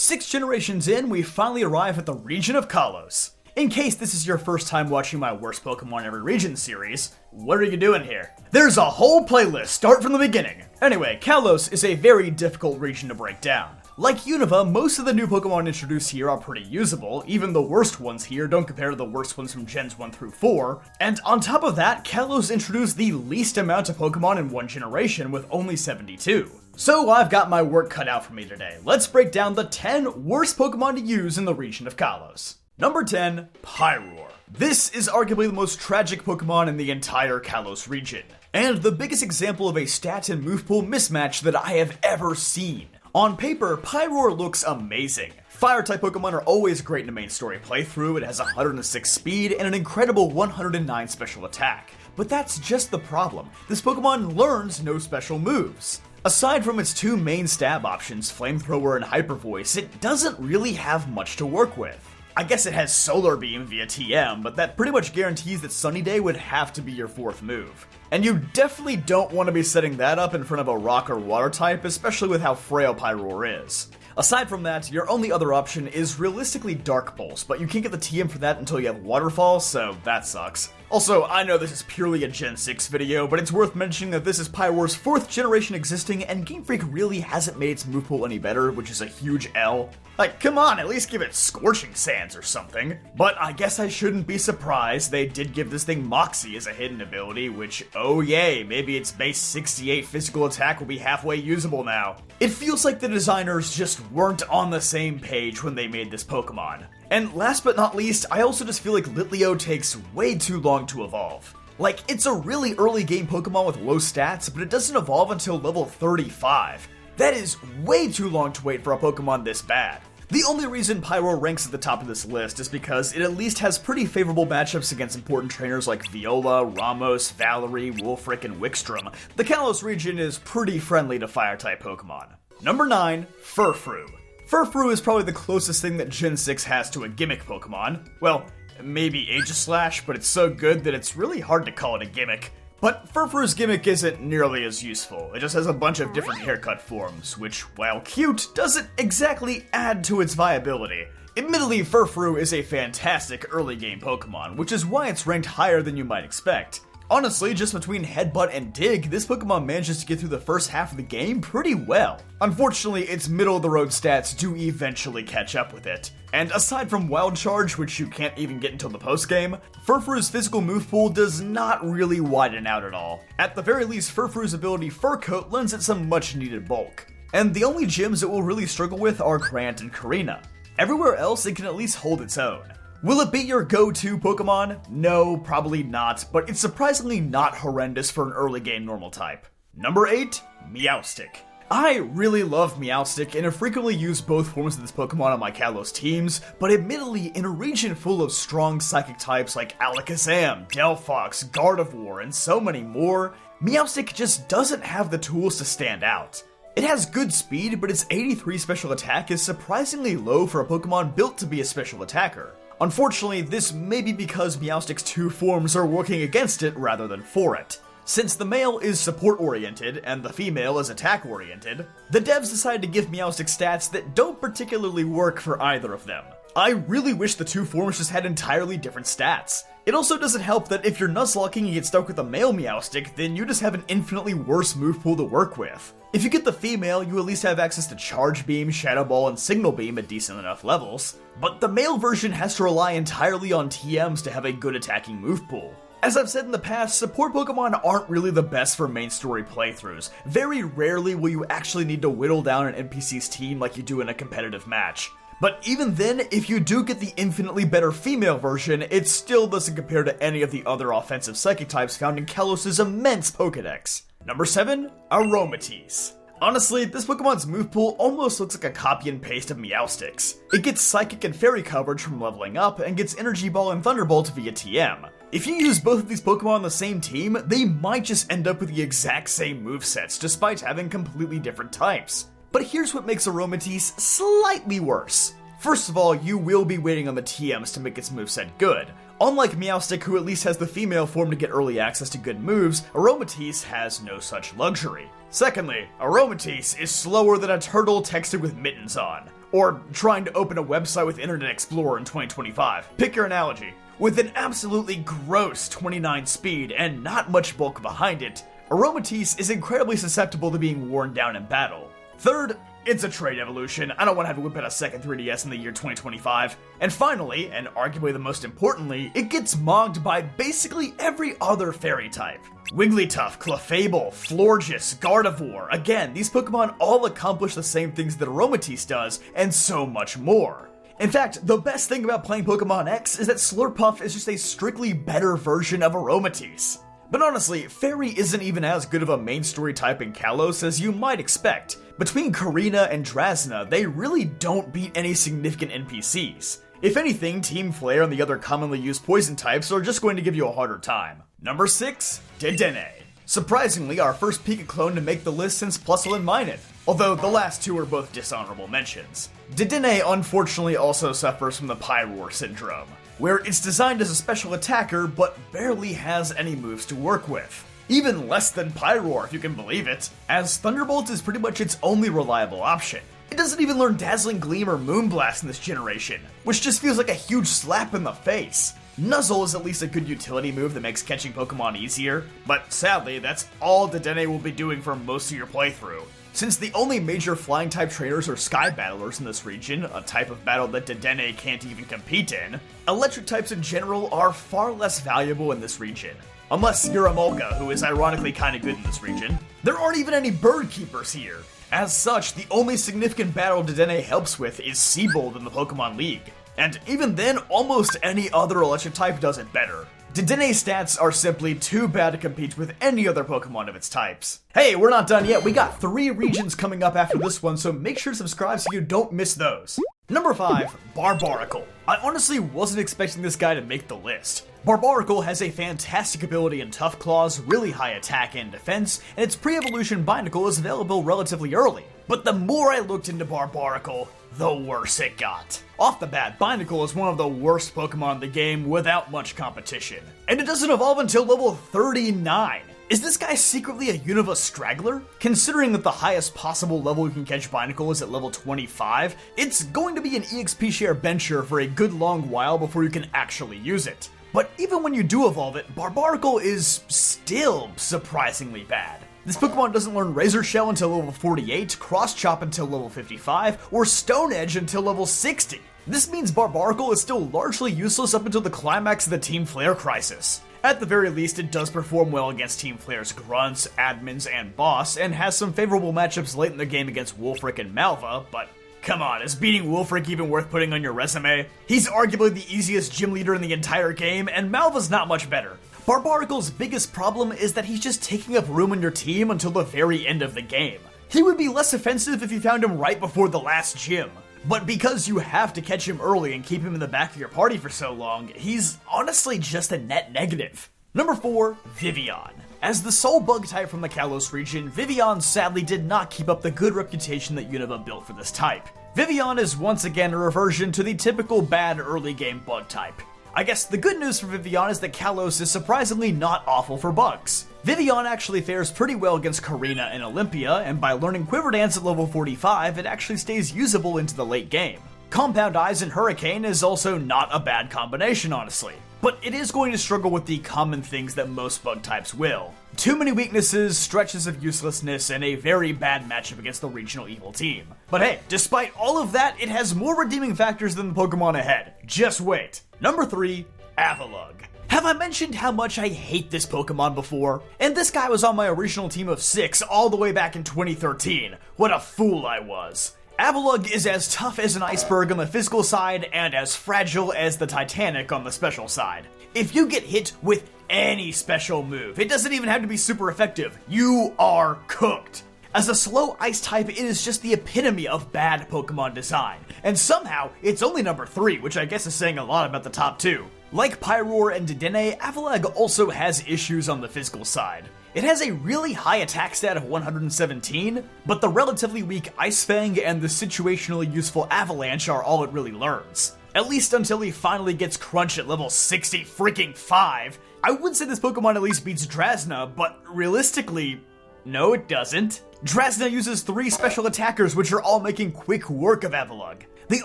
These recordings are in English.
6 generations in, we finally arrive at the region of Kalos. In case this is your first time watching my Worst Pokemon Every Region series, what are you doing here? There's a whole playlist, start from the beginning. Anyway, Kalos is a very difficult region to break down. Like Unova, most of the new Pokemon introduced here are pretty usable, even the worst ones here don't compare to the worst ones from Gens 1 through 4, and on top of that, Kalos introduced the least amount of Pokemon in one generation with only 72. So I've got my work cut out for me today. Let's break down the 10 worst Pokemon to use in the region of Kalos. Number 10, Pyroar. This is arguably the most tragic Pokemon in the entire Kalos region, and the biggest example of a stat and move pool mismatch that I have ever seen. On paper, Pyroar looks amazing. Fire-type Pokemon are always great in a main story playthrough. It has 106 speed and an incredible 109 special attack. But that's just the problem. This Pokemon learns no special moves. Aside from its two main stab options, Flamethrower and Hyper Voice, it doesn't really have much to work with. I guess it has Solar Beam via TM, but that pretty much guarantees that Sunny Day would have to be your fourth move. And you definitely don't want to be setting that up in front of a Rock or Water type, especially with how frail Pyroar is. Aside from that, your only other option is realistically Dark Pulse, but you can't get the TM for that until you have Waterfall, so that sucks. Also, I know this is purely a Gen 6 video, but it's worth mentioning that this is Pyroar's 4th generation existing, and Game Freak really hasn't made its move pool any better, which is a huge L. Like, come on, at least give it Scorching Sands or something. But I guess I shouldn't be surprised, they did give this thing Moxie as a hidden ability, which, oh yay, maybe its base 68 physical attack will be halfway usable now. It feels like the designers just weren't on the same page when they made this Pokemon. And last but not least, I also just feel like Litleo takes way too long to evolve. Like, it's a really early game Pokemon with low stats, but it doesn't evolve until level 35. That is way too long to wait for a Pokemon this bad. The only reason Pyroar ranks at the top of this list is because it at least has pretty favorable matchups against important trainers like Viola, Ramos, Valerie, Wolfric, and Wickstrom. The Kalos region is pretty friendly to Fire-type Pokemon. Number 9, Furfrou. Furfrou is probably the closest thing that Gen 6 has to a gimmick Pokemon. Well, maybe Aegislash, but it's so good that it's really hard to call it a gimmick. But Furfrou's gimmick isn't nearly as useful. It just has a bunch of different haircut forms, which, while cute, doesn't exactly add to its viability. Admittedly, Furfrou is a fantastic early game Pokemon, which is why it's ranked higher than you might expect. Honestly, just between Headbutt and Dig, this Pokemon manages to get through the first half of the game pretty well. Unfortunately, its middle-of-the-road stats do eventually catch up with it. And aside from Wild Charge, which you can't even get until the post-game, Furfrou's physical move pool does not really widen out at all. At the very least, Furfrou's ability Fur Coat lends it some much-needed bulk. And the only gyms it will really struggle with are Grant and Karina. Everywhere else, it can at least hold its own. Will it be your go-to Pokemon? No, probably not, but it's surprisingly not horrendous for an early game normal type. Number 8, Meowstic. I really love Meowstic and have frequently used both forms of this Pokemon on my Kalos teams, but admittedly, in a region full of strong psychic types like Alakazam, Delphox, Gardevoir, and so many more, Meowstic just doesn't have the tools to stand out. It has good speed, but its 83 special attack is surprisingly low for a Pokemon built to be a special attacker. Unfortunately, this may be because Meowstic's two forms are working against it rather than for it. Since the male is support-oriented and the female is attack-oriented, the devs decided to give Meowstic stats that don't particularly work for either of them. I really wish the two forms just had entirely different stats. It also doesn't help that if you're Nuzlocking and get stuck with a male Meowstic, then you just have an infinitely worse move pool to work with. If you get the female, you at least have access to Charge Beam, Shadow Ball, and Signal Beam at decent enough levels, but the male version has to rely entirely on TMs to have a good attacking move pool. As I've said in the past, support Pokemon aren't really the best for main story playthroughs. Very rarely will you actually need to whittle down an NPC's team like you do in a competitive match. But even then, if you do get the infinitely better female version, it still doesn't compare to any of the other offensive psychic types found in Kalos' immense Pokedex. Number 7, Aromatisse. Honestly, this Pokemon's move pool almost looks like a copy and paste of Meowstic's. It gets Psychic and Fairy coverage from leveling up, and gets Energy Ball and Thunderbolt via TM. If you use both of these Pokemon on the same team, they might just end up with the exact same movesets, despite having completely different types. But here's what makes Aromatisse slightly worse. First of all, you will be waiting on the TMs to make its moveset good. Unlike Meowstic, who at least has the female form to get early access to good moves, Aromatisse has no such luxury. Secondly, Aromatisse is slower than a turtle texted with mittens on. or trying to open a website with Internet Explorer in 2025. Pick your analogy. With an absolutely gross 29 speed and not much bulk behind it, Aromatisse is incredibly susceptible to being worn down in battle. Third, it's a trait evolution. I don't want to have to whip out a second 3DS in the year 2025. And finally, and arguably the most importantly, it gets mogged by basically every other fairy type. Wigglytuff, Clefable, Florges, Gardevoir. Again, these Pokemon all accomplish the same things that Aromatisse does, and so much more. In fact, the best thing about playing Pokemon X is that Slurpuff is just a strictly better version of Aromatisse. But honestly, Fairy isn't even as good of a main story type in Kalos as you might expect. Between Karina and Drasna, they really don't beat any significant NPCs. If anything, Team Flare and the other commonly used poison types are just going to give you a harder time. Number 6, Dedenne. Surprisingly, our first Pika clone to make the list since Plusle and Minun, although the last two are both dishonorable mentions. Dedenne unfortunately also suffers from the Pyroar syndrome, where it's designed as a special attacker but barely has any moves to work with. Even less than Pyroar if you can believe it, as Thunderbolt is pretty much its only reliable option. It doesn't even learn Dazzling Gleam or Moonblast in this generation, which just feels like a huge slap in the face. Nuzzle is at least a good utility move that makes catching Pokemon easier, but sadly that's all Dedenne will be doing for most of your playthrough. Since the only major flying type trainers are Sky Battlers in this region, a type of battle that Dedenne can't even compete in, electric types in general are far less valuable in this region. Unless you're a Molga, who is ironically kinda good in this region. There aren't even any bird keepers here. As such, the only significant battle Dedenne helps with is Seabold in the Pokemon League. And even then, almost any other electric type does it better. Dedenne's stats are simply too bad to compete with any other Pokemon of its types. Hey, we're not done yet. We got 3 regions coming up after this one, so make sure to subscribe so you don't miss those. Number 5, Barbaracle. I honestly wasn't expecting this guy to make the list. Barbaracle has a fantastic ability in Tough Claws, really high attack and defense, and its pre-evolution Binacle is available relatively early. But the more I looked into Barbaracle, the worse it got. Off the bat, Binacle is one of the worst Pokemon in the game without much competition. And it doesn't evolve until level 39. Is this guy secretly a Unova straggler? Considering that the highest possible level you can catch Binacle is at level 25, it's going to be an EXP share bencher for a good long while before you can actually use it. But even when you do evolve it, Barbaracle is still surprisingly bad. This Pokemon doesn't learn Razor Shell until level 48, Cross Chop until level 55, or Stone Edge until level 60. This means Barbaracle is still largely useless up until the climax of the Team Flare crisis. At the very least, it does perform well against Team Flare's Grunts, Admins, and Boss, and has some favorable matchups late in the game against Wolfric and Malva, but come on, is beating Wolfric even worth putting on your resume? He's arguably the easiest gym leader in the entire game, and Malva's not much better. Barbaracle's biggest problem is that he's just taking up room on your team until the very end of the game. He would be less offensive if you found him right before the last gym. But because you have to catch him early and keep him in the back of your party for so long, he's honestly just a net negative. Number 4, Vivian. As the sole bug type from the Kalos region, Vivian sadly did not keep up the good reputation that Unova built for this type. Vivian is once again a reversion to the typical bad early game bug type. I guess the good news for Vivian is that Kalos is surprisingly not awful for bugs. Vivian actually fares pretty well against Karina and Olympia, and by learning Quiver Dance at level 45, it actually stays usable into the late game. Compound Eyes and Hurricane is also not a bad combination, honestly. But it is going to struggle with the common things that most bug types will. Too many weaknesses, stretches of uselessness, and a very bad matchup against the regional evil team. But hey, despite all of that, it has more redeeming factors than the Pokemon ahead. Just wait. Number 3, Avalugg. Have I mentioned how much I hate this Pokemon before? And this guy was on my original team of 6 all the way back in 2013. What a fool I was. Avalugg is as tough as an iceberg on the physical side and as fragile as the Titanic on the special side. If you get hit with any special move, it doesn't even have to be super effective, you are cooked. As a slow ice type, it is just the epitome of bad Pokemon design. And somehow, it's only number 3, which I guess is saying a lot about the top 2. Like Pyroar and Dedenne, Avalugg also has issues on the physical side. It has a really high attack stat of 117, but the relatively weak Ice Fang and the situationally useful Avalanche are all it really learns. At least until he finally gets Crunch at level 65. I would say this Pokemon at least beats Drasna, but realistically, No, it doesn't. Drasna uses 3 special attackers, which are all making quick work of Avalugg. The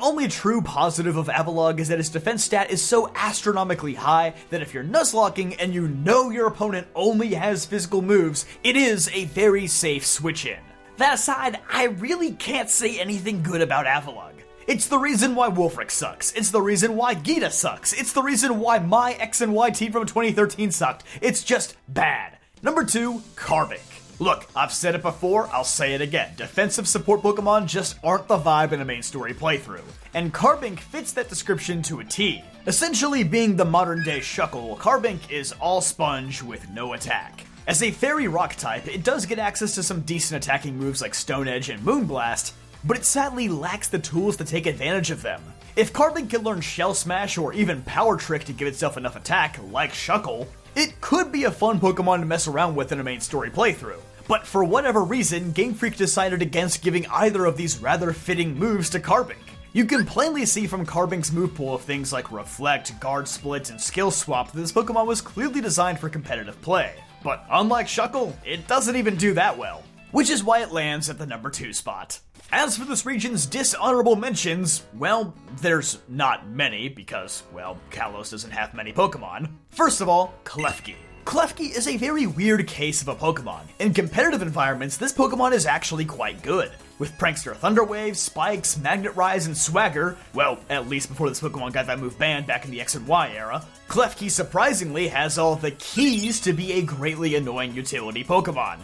only true positive of Avalugg is that its defense stat is so astronomically high that if you're Nuzlocking and you know your opponent only has physical moves, it is a very safe switch in. That aside, I really can't say anything good about Avalugg. It's the reason why Wulfric sucks. It's the reason why Gita sucks. It's the reason why my X and Y team from 2013 sucked. It's just bad. Number 2, Carbink. Look, I've said it before, I'll say it again. Defensive support Pokemon just aren't the vibe in a main story playthrough. And Carbink fits that description to a T. Essentially being the modern day Shuckle, Carbink is all sponge with no attack. As a fairy rock type, it does get access to some decent attacking moves like Stone Edge and Moonblast, but it sadly lacks the tools to take advantage of them. If Carbink could learn Shell Smash or even Power Trick to give itself enough attack, like Shuckle, it could be a fun Pokemon to mess around with in a main story playthrough. But for whatever reason, Game Freak decided against giving either of these rather fitting moves to Carbink. You can plainly see from Carbink's move pool of things like Reflect, Guard Split, and Skill Swap that this Pokemon was clearly designed for competitive play. But unlike Shuckle, it doesn't even do that well, which is why it lands at the number 2 spot. As for this region's dishonorable mentions, well, there's not many because, well, Kalos doesn't have many Pokemon. First of all, Klefki. Klefki is a very weird case of a Pokemon. In competitive environments, this Pokemon is actually quite good. With Prankster Thunderwave, Spikes, Magnet Rise, and Swagger, well, at least before this Pokemon got that move banned back in the X and Y era, Klefki surprisingly has all the keys to be a greatly annoying utility Pokemon.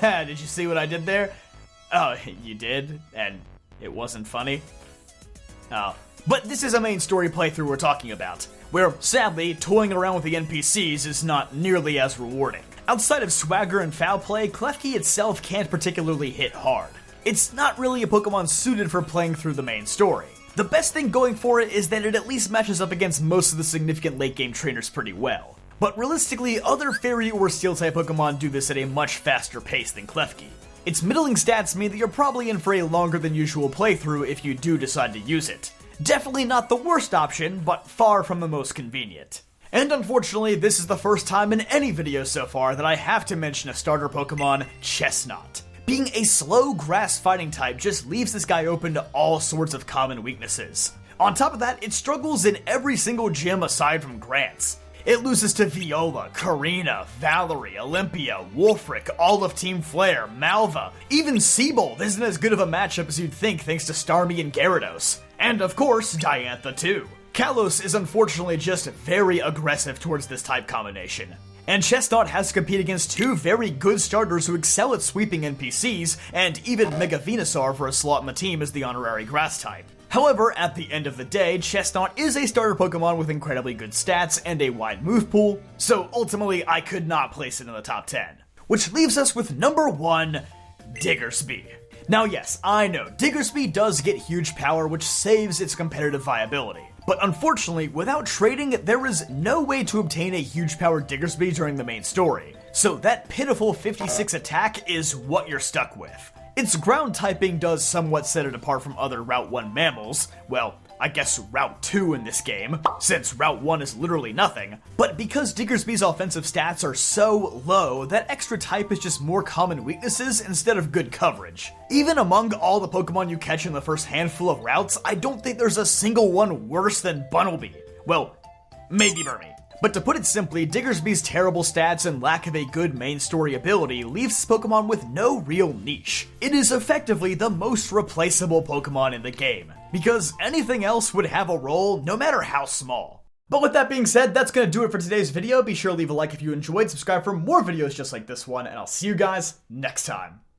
Did you see what I did there? Oh, you did? And it wasn't funny? Oh. But this is a main story playthrough we're talking about, where, sadly, toying around with the NPCs is not nearly as rewarding. Outside of Swagger and Foul Play, Klefki itself can't particularly hit hard. It's not really a Pokemon suited for playing through the main story. The best thing going for it is that it at least matches up against most of the significant late-game trainers pretty well. But realistically, other Fairy or Steel-type Pokemon do this at a much faster pace than Klefki. Its middling stats mean that you're probably in for a longer than usual playthrough if you do decide to use it. Definitely not the worst option, but far from the most convenient. And unfortunately, this is the first time in any video so far that I have to mention a starter Pokemon, Chestnut. Being a slow grass fighting type just leaves this guy open to all sorts of common weaknesses. On top of that, it struggles in every single gym aside from Grants. It loses to Viola, Karina, Valerie, Olympia, Wulfric, all of Team Flare, Malva. Even Seabold isn't as good of a matchup as you'd think thanks to Starmie and Gyarados. And of course, Diantha too. Kalos is unfortunately just very aggressive towards this type combination. And Chestnut has to compete against 2 very good starters who excel at sweeping NPCs, and even Mega Venusaur for a slot in the team as the honorary grass type. However, at the end of the day, Chestnut is a starter Pokemon with incredibly good stats and a wide move pool, so ultimately I could not place it in the top 10. Which leaves us with number 1, Diggersby. Now yes, I know, Diggersby does get huge power which saves its competitive viability. But unfortunately, without trading, there is no way to obtain a huge power Diggersby during the main story. So that pitiful 56 attack is what you're stuck with. Its ground typing does somewhat set it apart from other Route 1 mammals, well, I guess Route 2 in this game, since Route 1 is literally nothing, but because Diggersby's offensive stats are so low, that extra type is just more common weaknesses instead of good coverage. Even among all the Pokemon you catch in the first handful of routes, I don't think there's a single one worse than Bunnelby. Well, maybe Burmy. But to put it simply, Diggersby's terrible stats and lack of a good main story ability leaves this Pokemon with no real niche. It is effectively the most replaceable Pokemon in the game, because anything else would have a role no matter how small. But with that being said, that's gonna do it for today's video. Be sure to leave a like if you enjoyed, subscribe for more videos just like this one, and I'll see you guys next time.